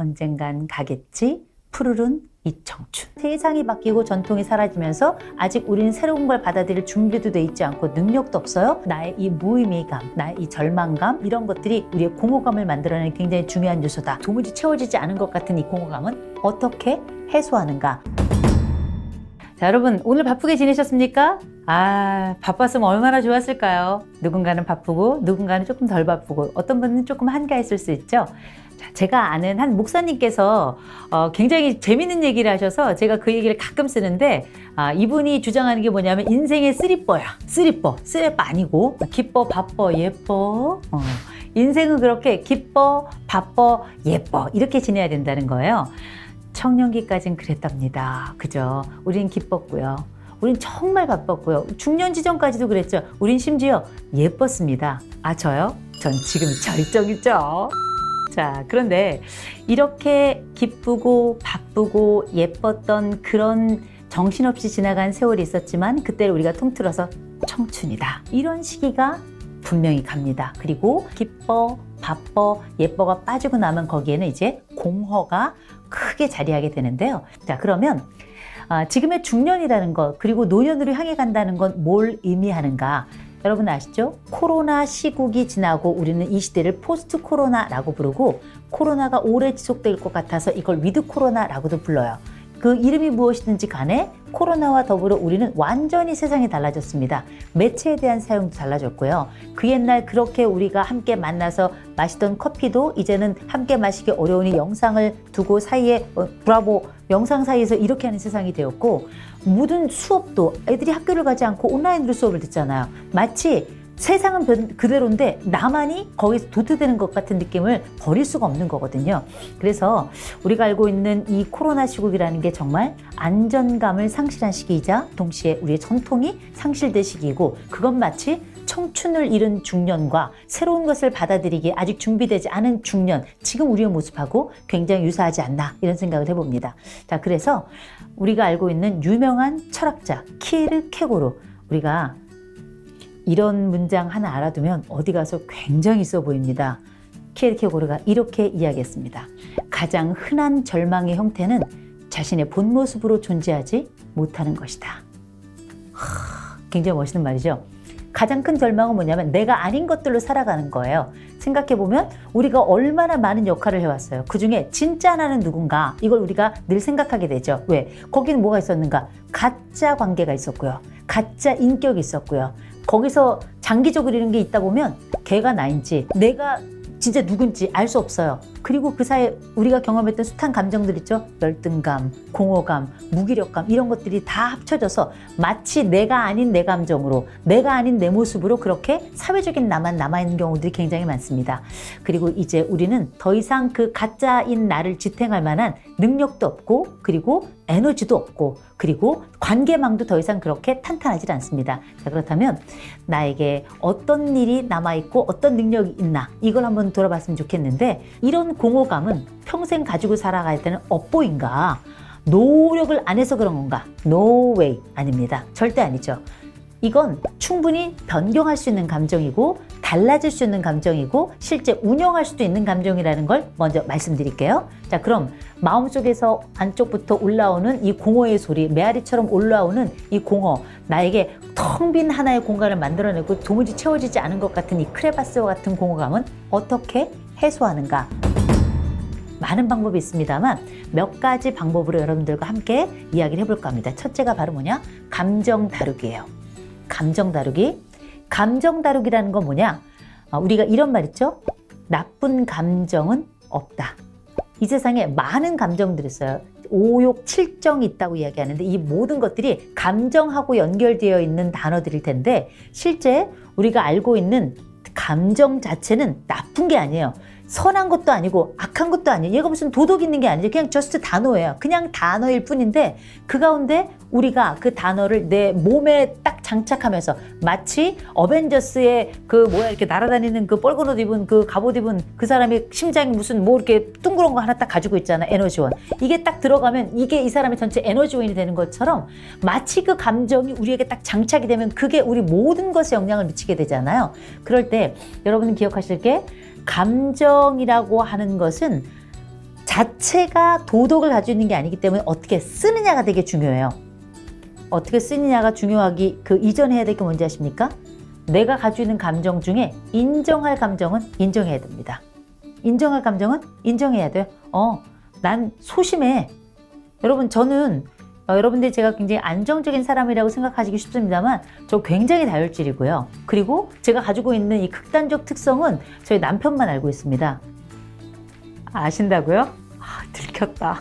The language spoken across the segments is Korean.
언젠간 가겠지. 푸르른 이 청춘. 세상이 바뀌고 전통이 사라지면서 아직 우리는 새로운 걸 받아들일 준비도 돼 있지 않고 능력도 없어요. 나의 이 무의미감, 나의 이 절망감, 이런 것들이 우리의 공허감을 만들어내는 굉장히 중요한 요소다. 도무지 채워지지 않은 것 같은 이 공허감은 어떻게 해소하는가? 자, 여러분 오늘 바쁘게 지내셨습니까? 바빴으면 얼마나 좋았을까요? 누군가는 바쁘고 누군가는 조금 덜 바쁘고 어떤 분은 조금 한가했을 수 있죠. 자, 제가 아는 한 목사님께서 굉장히 재밌는 얘기를 하셔서 제가 그 얘기를 가끔 쓰는데 이분이 주장하는 게 뭐냐면 인생의 쓰리뻐야. 쓰리뻐 아니고 기뻐, 바빠, 예뻐. 인생은 그렇게 기뻐, 바빠, 예뻐 이렇게 지내야 된다는 거예요. 청년기까지는 그랬답니다. 그죠? 우린 기뻤고요. 우린 정말 바빴고요. 중년 지점까지도 그랬죠. 우린 심지어 예뻤습니다. 저요? 전 지금 절정이죠. 자, 그런데 이렇게 기쁘고 바쁘고 예뻤던 그런 정신없이 지나간 세월이 있었지만 그때를 우리가 통틀어서 청춘이다. 이런 시기가 분명히 갑니다. 그리고 기뻐, 바빠, 예뻐가 빠지고 나면 거기에는 이제 공허가 크게 자리하게 되는데요. 자, 그러면 지금의 중년이라는 것, 그리고 노년으로 향해 간다는 건 뭘 의미하는가? 여러분 아시죠? 코로나 시국이 지나고 우리는 이 시대를 포스트 코로나라고 부르고, 코로나가 오래 지속될 것 같아서 이걸 위드 코로나라고도 불러요. 그 이름이 무엇이든지 간에 코로나와 더불어 우리는 완전히 세상이 달라졌습니다. 매체에 대한 사용도 달라졌고요. 그 옛날 그렇게 우리가 함께 만나서 마시던 커피도 이제는 함께 마시기 어려우니 영상을 두고 사이에 브라보 영상 사이에서 이렇게 하는 세상이 되었고, 모든 수업도 애들이 학교를 가지 않고 온라인으로 수업을 듣잖아요. 마치 세상은 그대로인데 나만이 거기서 도태되는 것 같은 느낌을 버릴 수가 없는 거거든요. 그래서 우리가 알고 있는 이 코로나 시국이라는 게 정말 안전감을 상실한 시기이자 동시에 우리의 전통이 상실된 시기이고, 그건 마치 청춘을 잃은 중년과 새로운 것을 받아들이기에 아직 준비되지 않은 중년, 지금 우리의 모습하고 굉장히 유사하지 않나 이런 생각을 해봅니다. 자, 그래서 우리가 알고 있는 유명한 철학자 키르케고르, 우리가 이런 문장 하나 알아두면 어디 가서 굉장히 있어 보입니다. 키르케고르가 이렇게 이야기했습니다. 가장 흔한 절망의 형태는 자신의 본 모습으로 존재하지 못하는 것이다. 굉장히 멋있는 말이죠. 가장 큰 절망은 뭐냐면 내가 아닌 것들로 살아가는 거예요. 생각해보면 우리가 얼마나 많은 역할을 해왔어요. 그중에 진짜 나는 누군가, 이걸 우리가 늘 생각하게 되죠. 왜? 거기는 뭐가 있었는가? 가짜 관계가 있었고요. 가짜 인격이 있었고요. 거기서 장기적으로 이런 게 있다 보면 걔가 나인지 내가 진짜 누군지 알 수 없어요. 그리고 그 사이에 우리가 경험했던 숱한 감정들 있죠. 열등감, 공허감, 무기력감, 이런 것들이 다 합쳐져서 마치 내가 아닌 내 감정으로, 내가 아닌 내 모습으로 그렇게 사회적인 나만 남아있는 경우들이 굉장히 많습니다. 그리고 이제 우리는 더 이상 그 가짜인 나를 지탱할 만한 능력도 없고, 그리고 에너지도 없고, 그리고 관계망도 더 이상 그렇게 탄탄하지 않습니다. 자, 그렇다면 나에게 어떤 일이 남아있고 어떤 능력이 있나, 이걸 한번 돌아봤으면 좋겠는데, 이런 공허감은 평생 가지고 살아가야 되는 업보인가? 노력을 안 해서 그런 건가? No way. 아닙니다. 절대 아니죠. 이건 충분히 변경할 수 있는 감정이고 달라질 수 있는 감정이고 실제 운영할 수도 있는 감정이라는 걸 먼저 말씀드릴게요. 자, 그럼 마음속에서 안쪽부터 올라오는 이 공허의 소리, 메아리처럼 올라오는 이 공허, 나에게 텅 빈 하나의 공간을 만들어내고 도무지 채워지지 않은 것 같은 이 크레바스와 같은 공허감은 어떻게 해소하는가? 많은 방법이 있습니다만 몇 가지 방법으로 여러분들과 함께 이야기를 해볼까 합니다. 첫째가 바로 뭐냐? 감정 다루기예요. 감정 다루기. 감정 다루기라는 건 뭐냐? 우리가 이런 말 있죠? 나쁜 감정은 없다. 이 세상에 많은 감정들이 있어요. 5, 6, 7정이 있다고 이야기하는데 이 모든 것들이 감정하고 연결되어 있는 단어들일 텐데, 실제 우리가 알고 있는 감정 자체는 나쁜 게 아니에요. 선한 것도 아니고 악한 것도 아니에요. 얘가 무슨 도덕 있는 게 아니죠. 그냥 저스트 단어예요. 그냥 단어일 뿐인데 그 가운데 우리가 그 단어를 내 몸에 딱 장착하면서 마치 어벤져스의 이렇게 날아다니는 그 뻘건 옷 입은 그 갑옷 입은 그 사람이 심장이 무슨 이렇게 둥그런 거 하나 딱 가지고 있잖아. 에너지원. 이게 딱 들어가면 이게 이 사람의 전체 에너지원이 되는 것처럼 마치 그 감정이 우리에게 딱 장착이 되면 그게 우리 모든 것에 영향을 미치게 되잖아요. 그럴 때 여러분은 기억하실 게 감정이라고 하는 것은 자체가 도덕을 가지고 있는 게 아니기 때문에 어떻게 쓰느냐가 되게 중요해요. 어떻게 쓰느냐가 중요하기 그 이전에 해야 될 게 뭔지 아십니까? 내가 가지고 있는 감정 중에 인정할 감정은 인정해야 됩니다. 인정할 감정은 인정해야 돼요. 난 소심해. 여러분, 저는 여러분들이 제가 굉장히 안정적인 사람이라고 생각하시기 쉽습니다만 저 굉장히 다혈질이고요. 그리고 제가 가지고 있는 이 극단적 특성은 저희 남편만 알고 있습니다. 아신다고요? 들켰다.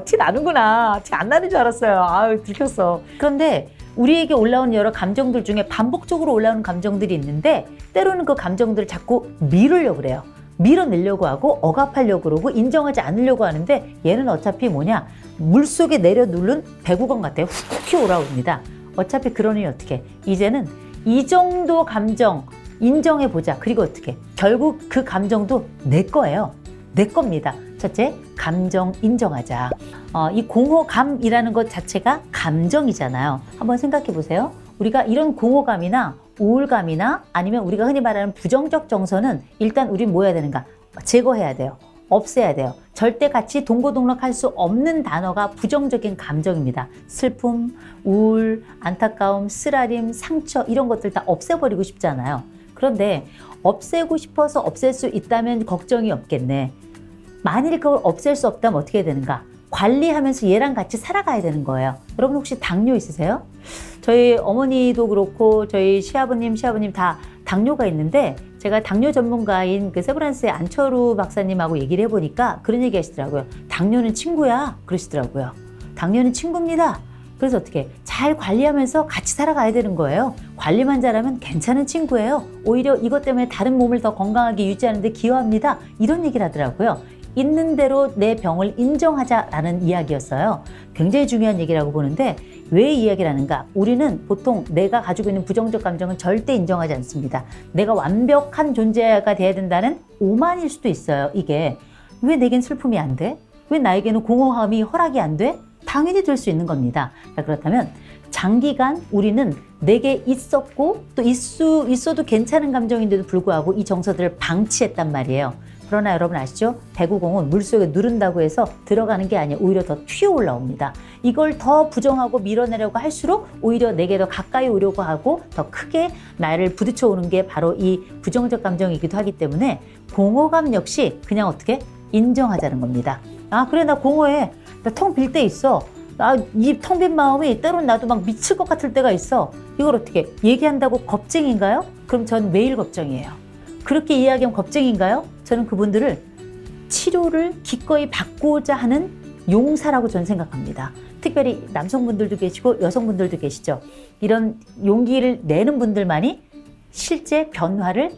티 나는구나. 티 안 나는 줄 알았어요. 들켰어. 그런데 우리에게 올라오는 여러 감정들 중에 반복적으로 올라오는 감정들이 있는데 때로는 그 감정들을 자꾸 미루려고 그래요. 밀어내려고 하고 억압하려고 그러고 인정하지 않으려고 하는데 얘는 어차피 뭐냐, 물속에 내려 누른 배구공 같아요. 훅 올라옵니다. 어차피 그러니 어떻게, 이제는 이 정도 감정 인정해보자. 그리고 어떻게, 결국 그 감정도 내 거예요. 내 겁니다. 첫째, 감정 인정하자. 이 공허감이라는 것 자체가 감정이잖아요. 한번 생각해 보세요. 우리가 이런 공허감이나 우울감이나 아니면 우리가 흔히 말하는 부정적 정서는 일단 우린 뭐 해야 되는가? 제거해야 돼요. 없애야 돼요. 절대 같이 동고동락할 수 없는 단어가 부정적인 감정입니다. 슬픔, 우울, 안타까움, 쓰라림, 상처 이런 것들 다 없애버리고 싶잖아요. 그런데 없애고 싶어서 없앨 수 있다면 걱정이 없겠네. 만일 그걸 없앨 수 없다면 어떻게 해야 되는가? 관리하면서 얘랑 같이 살아가야 되는 거예요. 여러분 혹시 당뇨 있으세요? 저희 어머니도 그렇고 저희 시아버님 다 당뇨가 있는데 제가 당뇨 전문가인 그 세브란스의 안철우 박사님하고 얘기를 해보니까 그런 얘기 하시더라고요. 당뇨는 친구야 그러시더라고요. 당뇨는 친구입니다. 그래서 어떻게 잘 관리하면서 같이 살아가야 되는 거예요. 관리만 잘하면 괜찮은 친구예요. 오히려 이것 때문에 다른 몸을 더 건강하게 유지하는 데 기여합니다. 이런 얘기를 하더라고요. 있는 대로 내 병을 인정하자라는 이야기였어요. 굉장히 중요한 얘기라고 보는데 왜 이야기를 하는가? 우리는 보통 내가 가지고 있는 부정적 감정은 절대 인정하지 않습니다. 내가 완벽한 존재가 돼야 된다는 오만일 수도 있어요. 이게 왜 내겐 슬픔이 안 돼? 왜 나에게는 공허함이 허락이 안 돼? 당연히 될 수 있는 겁니다. 그렇다면 장기간 우리는 내게 있었고 또 있어도 괜찮은 감정인데도 불구하고 이 정서들을 방치했단 말이에요. 그러나 여러분 아시죠? 배구공은 물속에 누른다고 해서 들어가는 게 아니에요. 오히려 더 튀어 올라옵니다. 이걸 더 부정하고 밀어내려고 할수록 오히려 내게 더 가까이 오려고 하고 더 크게 나를 부딪혀 오는 게 바로 이 부정적 감정이기도 하기 때문에 공허감 역시 그냥 어떻게 인정하자는 겁니다. 그래 나 공허해. 나 텅 빌 때 있어. 이 텅 빈 마음이 때론 나도 막 미칠 것 같을 때가 있어. 이걸 어떻게 얘기한다고 겁쟁인가요? 그럼 전 매일 겁쟁이에요. 그렇게 이야기하면 겁쟁인가요? 저는 그분들을 치료를 기꺼이 받고자 하는 용사라고 저는 생각합니다. 특별히 남성분들도 계시고 여성분들도 계시죠. 이런 용기를 내는 분들만이 실제 변화를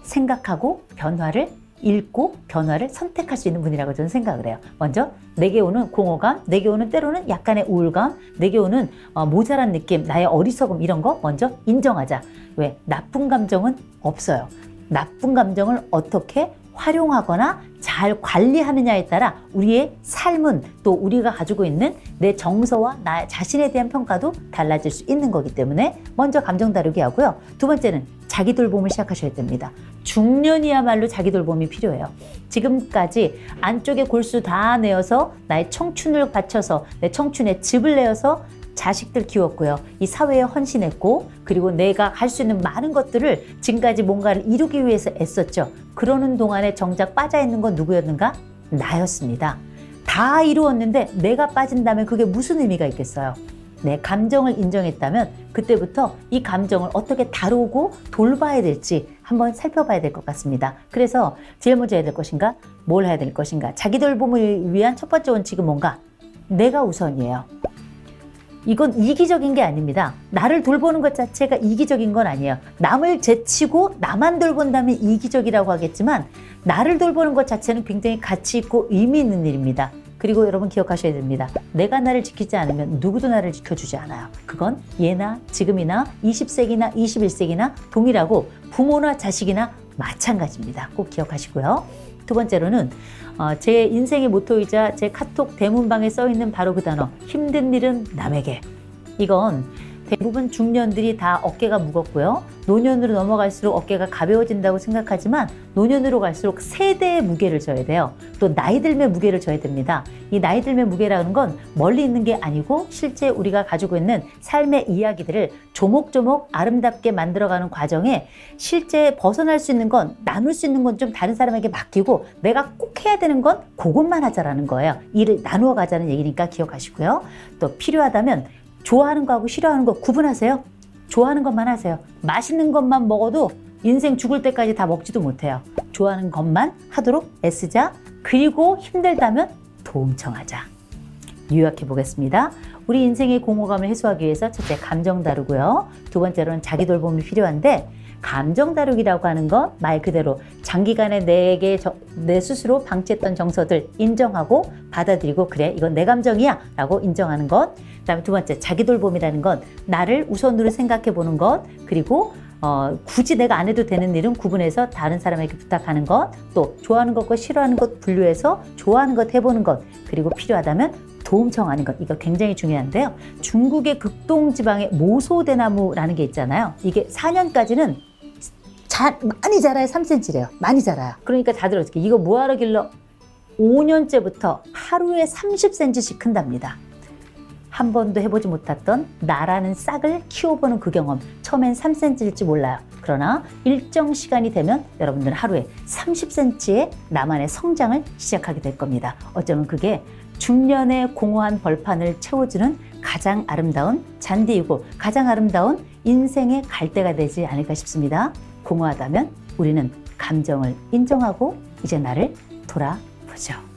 생각하고 변화를 읽고 변화를 선택할 수 있는 분이라고 저는 생각을 해요. 먼저 내게 오는 공허감, 내게 오는 때로는 약간의 우울감, 내게 오는 모자란 느낌, 나의 어리석음 이런 거 먼저 인정하자. 왜? 나쁜 감정은 없어요. 나쁜 감정을 어떻게 활용하거나 잘 관리하느냐에 따라 우리의 삶은 또 우리가 가지고 있는 내 정서와 나 자신에 대한 평가도 달라질 수 있는 거기 때문에 먼저 감정 다루기 하고요. 두 번째는 자기 돌봄을 시작하셔야 됩니다. 중년이야말로 자기 돌봄이 필요해요. 지금까지 안쪽에 골수 다 내어서 나의 청춘을 바쳐서 내 청춘에 즙을 내어서 자식들 키웠고요. 이 사회에 헌신했고 그리고 내가 할 수 있는 많은 것들을 지금까지 뭔가를 이루기 위해서 애썼죠. 그러는 동안에 정작 빠져있는 건 누구였는가? 나였습니다. 다 이루었는데 내가 빠진다면 그게 무슨 의미가 있겠어요? 내 감정을 인정했다면 그때부터 이 감정을 어떻게 다루고 돌봐야 될지 한번 살펴봐야 될 것 같습니다. 그래서 제일 먼저 해야 될 것인가? 뭘 해야 될 것인가? 자기 돌봄을 위한 첫 번째 원칙은 뭔가? 내가 우선이에요. 이건 이기적인 게 아닙니다. 나를 돌보는 것 자체가 이기적인 건 아니에요. 남을 제치고 나만 돌본다면 이기적이라고 하겠지만 나를 돌보는 것 자체는 굉장히 가치 있고 의미 있는 일입니다. 그리고 여러분 기억하셔야 됩니다. 내가 나를 지키지 않으면 누구도 나를 지켜주지 않아요. 그건 예나 지금이나 20세기나 21세기나 동일하고 부모나 자식이나 마찬가지입니다. 꼭 기억하시고요. 두 번째로는 제 인생의 모토이자 제 카톡 대문방에 써있는 바로 그 단어, 힘든 일은 남에게. 이건 대부분 중년들이 다 어깨가 무겁고요. 노년으로 넘어갈수록 어깨가 가벼워진다고 생각하지만 노년으로 갈수록 세대의 무게를 져야 돼요. 또 나이 들매 무게를 져야 됩니다. 이 나이 들매 무게라는 건 멀리 있는 게 아니고 실제 우리가 가지고 있는 삶의 이야기들을 조목조목 아름답게 만들어가는 과정에 실제 벗어날 수 있는 건, 나눌 수 있는 건 좀 다른 사람에게 맡기고 내가 꼭 해야 되는 건 그것만 하자라는 거예요. 일을 나누어 가자는 얘기니까 기억하시고요. 또 필요하다면 좋아하는 거하고 싫어하는 거 구분하세요. 좋아하는 것만 하세요. 맛있는 것만 먹어도 인생 죽을 때까지 다 먹지도 못해요. 좋아하는 것만 하도록 애쓰자. 그리고 힘들다면 도움 청하자. 요약해 보겠습니다. 우리 인생의 공허감을 해소하기 위해서 첫째, 감정 다루고요. 두 번째로는 자기 돌봄이 필요한데, 감정 다루기라고 하는 건 말 그대로 장기간에 내 스스로 방치했던 정서들 인정하고 받아들이고, 그래 이건 내 감정이야 라고 인정하는 것. 그다음에 두 번째, 자기 돌봄이라는 건 나를 우선으로 생각해 보는 것. 그리고 굳이 내가 안 해도 되는 일은 구분해서 다른 사람에게 부탁하는 것. 또 좋아하는 것과 싫어하는 것 분류해서 좋아하는 것 해보는 것. 그리고 필요하다면 도움 청하는 것. 이거 굉장히 중요한데요. 중국의 극동지방에 모소대나무라는 게 있잖아요. 이게 4년까지는 많이 자라요. 3cm래요. 많이 자라요. 그러니까 다들 어떻게 이거 뭐하러 길러? 5년째부터 하루에 30cm씩 큰답니다. 한 번도 해보지 못했던 나라는 싹을 키워보는 그 경험. 처음엔 3cm일지 몰라요. 그러나 일정 시간이 되면 여러분들은 하루에 30cm의 나만의 성장을 시작하게 될 겁니다. 어쩌면 그게 중년의 공허한 벌판을 채워주는 가장 아름다운 잔디이고 가장 아름다운 인생의 갈대가 되지 않을까 싶습니다. 공허하다면 우리는 감정을 인정하고 이제 나를 돌아보죠.